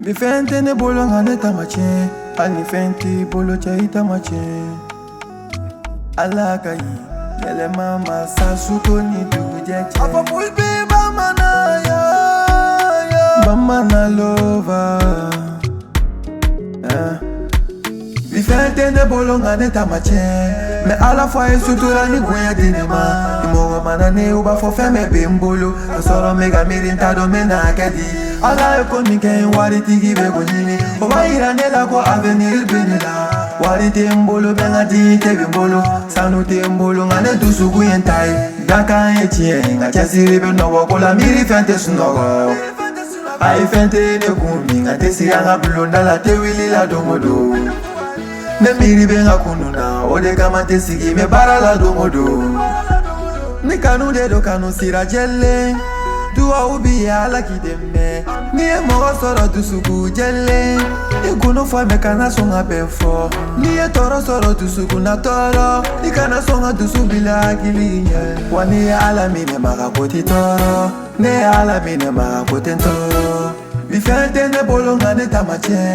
Mi fente ne bolo ngane tamache, ani fenti bolo chai tamache. Alaka yi, yele mama sasuko ni dujeche. Apa BOOLBY BAMANAN ya, BAMANAN lover. Mi fente ne bolo ngane tamache, me ala fois sutura ni goya dinema. Imo manane uba fo feme bimbolo, asoro mega mirinta do mena kedi. Ala eko nike wari tigi be gonyini, oba iranela ko avenir benela. Wari tembolo benga di tebimbolo, sanu tembolo ngane dusugu yentai. Daka etie nga chasiri be no wakola miri fente sunogo. Ai fente ne kumi nga tesiri nga blonda la te wili la domodo. Ne miri benga kununa, ode kama tesigi me bara la domodo. Ni kanu de do kanu sira jelle, duwa ubi ya la kideme. Ni e mo soro dusuku jelle, e kuno fa me kana songa befo. Ni e toro soro dusuku na toro, ni kana songa dusubila gilinye. Wani ala mine maka koti toro, ne ala mine maka koti toro. Mi fente ne bolo ngane tamache,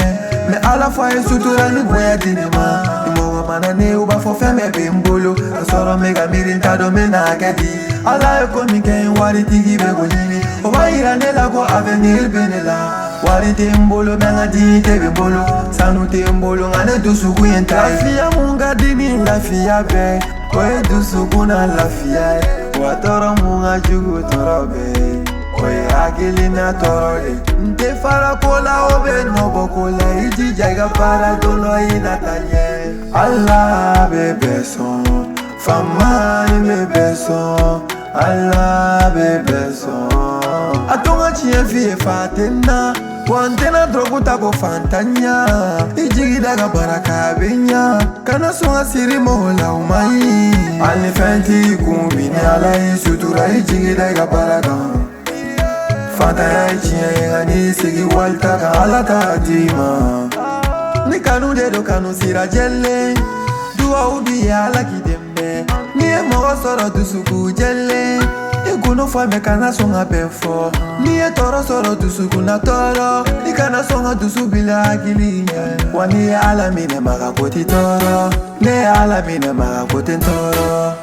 me ala fois sutura ni goya dinema. Imo manane uba fo feme bimbolo, asoro mega mirinta do mena kedi. Ala eko nike wari tigi be gonyini, oba iranela ko avenir benela. Wari tembolo benga di tebimbolo, sanu tembolo ngane dusuku yentai. Lafia munga dini lafia be, koe dusuku na lafia. Watoro munga jugu torobe, oye akili na torole. Nte fara kola obe nobo kola, iji jaiga para dono inatanye. Allah bebe son, famani bebe son, Allah bebe son. Atonga chie fie fatena, wantena drogu tako fantanya. Ijigi daga baraka benya, kana songa siri mola umai. Ali fenti kumbini ala sutura, ijigi daga baraka. Fanta ya ichie ngani sigi walta ka ala tatima. Ni kanu de do kanu sira jelle, duwa ubi ya ala kideme. Ni e mogo soro dusuku jelle, e kuno fa me kana songa befo. Ni e toro soro dusuku na toro, ni kana songa dusubila gilinye. Wani ala mine maka koti toro, ne ala mine maka koti toro.